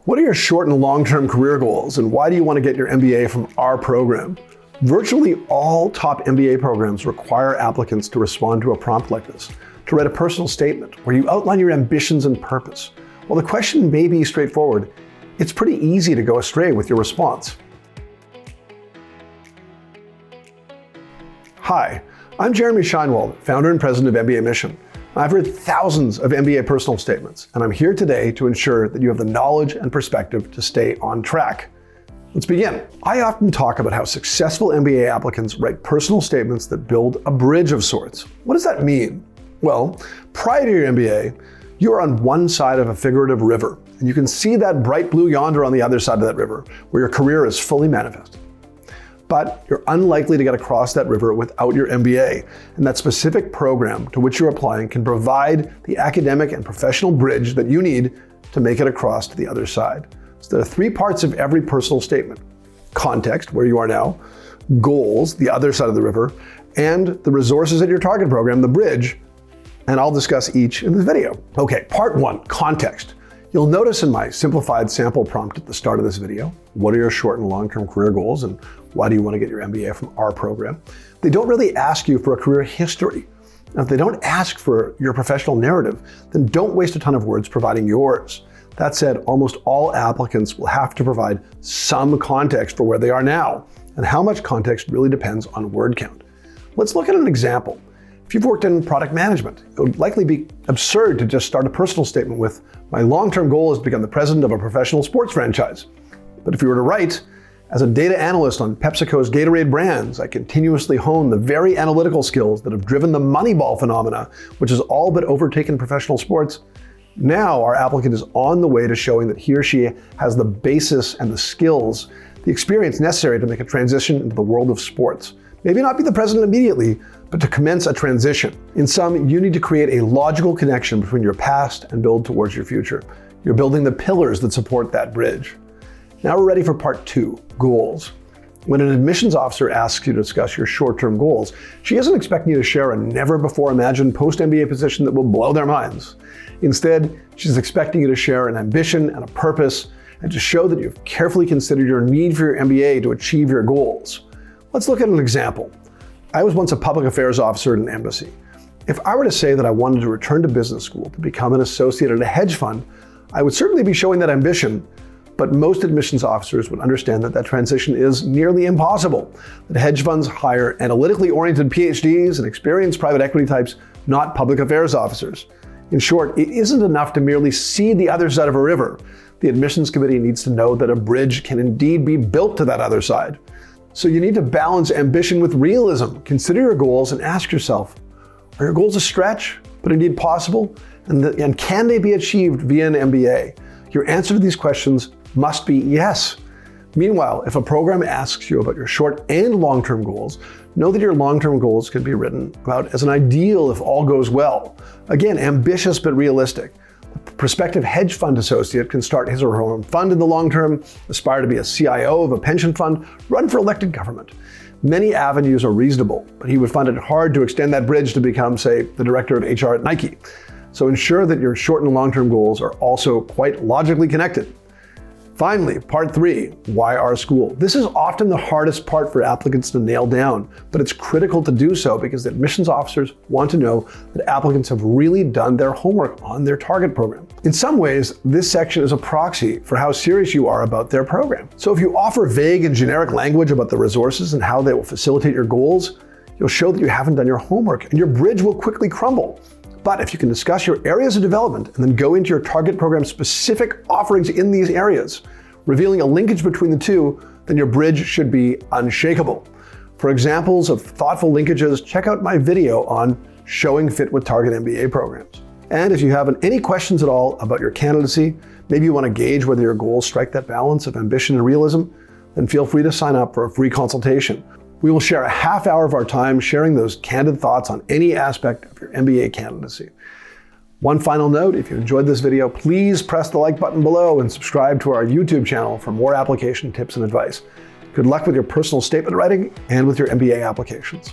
What are your short and long-term career goals, and why do you want to get your MBA from our program? Virtually all top MBA programs require applicants to respond to a prompt like this, to write a personal statement where you outline your ambitions and purpose. While the question may be straightforward, it's pretty easy to go astray with your response. Hi, I'm Jeremy Shinewald, founder and president of mbaMission. I've read thousands of MBA personal statements, and I'm here today to ensure that you have the knowledge and perspective to stay on track. Let's begin. I often talk about how successful MBA applicants write personal statements that build a bridge of sorts. What does that mean? Well, prior to your MBA, you are on one side of a figurative river, and you can see that bright blue yonder on the other side of that river, where your career is fully manifest. But you're unlikely to get across that river without your MBA, and that specific program to which you're applying can provide the academic and professional bridge that you need to make it across to the other side. So there are three parts of every personal statement: context, where you are now; goals, the other side of the river; and the resources at your target program, the bridge. And I'll discuss each in this video. Okay, part one, context. You'll notice in my simplified sample prompt at the start of this video, what are your short and long-term career goals, and why do you want to get your MBA from our program? They don't really ask you for a career history. Now, if they don't ask for your professional narrative, then don't waste a ton of words providing yours. That said, almost all applicants will have to provide some context for where they are now, and how much context really depends on word count. Let's look at an example. If you've worked in product management, it would likely be absurd to just start a personal statement with, "My long-term goal is to become the president of a professional sports franchise." But if you were to write, "As a data analyst on PepsiCo's Gatorade brands, I continuously hone the very analytical skills that have driven the Moneyball phenomena, which has all but overtaken professional sports," now our applicant is on the way to showing that he or she has the basis and the skills, the experience necessary to make a transition into the world of sports. Maybe not be the president immediately, but to commence a transition. In sum, you need to create a logical connection between your past and build towards your future. You're building the pillars that support that bridge. Now we're ready for part two, goals. When an admissions officer asks you to discuss your short-term goals, she isn't expecting you to share a never-before-imagined post-MBA position that will blow their minds. Instead, she's expecting you to share an ambition and a purpose, and to show that you've carefully considered your need for your MBA to achieve your goals. Let's look at an example. I was once a public affairs officer at an embassy. If I were to say that I wanted to return to business school to become an associate at a hedge fund, I would certainly be showing that ambition, but most admissions officers would understand that that transition is nearly impossible. That hedge funds hire analytically oriented PhDs and experienced private equity types, not public affairs officers. In short, it isn't enough to merely see the other side of a river. The admissions committee needs to know that a bridge can indeed be built to that other side. So you need to balance ambition with realism. Consider your goals and ask yourself, are your goals a stretch, but indeed possible? And can they be achieved via an MBA? Your answer to these questions must be yes. Meanwhile, if a program asks you about your short and long-term goals, know that your long-term goals can be written about as an ideal if all goes well. Again, ambitious but realistic. The prospective hedge fund associate can start his or her own fund in the long term, aspire to be a CIO of a pension fund, run for elected government. Many avenues are reasonable, but he would find it hard to extend that bridge to become, say, the director of HR at Nike. So ensure that your short and long-term goals are also quite logically connected. Finally, part three, why our school? This is often the hardest part for applicants to nail down, but it's critical to do so because the admissions officers want to know that applicants have really done their homework on their target program. In some ways, this section is a proxy for how serious you are about their program. So if you offer vague and generic language about the resources and how they will facilitate your goals, you'll show that you haven't done your homework and your bridge will quickly crumble. But if you can discuss your areas of development and then go into your target program's specific offerings in these areas, revealing a linkage between the two, then your bridge should be unshakable. For examples of thoughtful linkages, check out my video on showing fit with target MBA programs. And if you have any questions at all about your candidacy, maybe you want to gauge whether your goals strike that balance of ambition and realism, then feel free to sign up for a free consultation. We will share a half hour of our time sharing those candid thoughts on any aspect of your MBA candidacy. One final note, if you enjoyed this video, please press the like button below and subscribe to our YouTube channel for more application tips and advice. Good luck with your personal statement writing and with your MBA applications.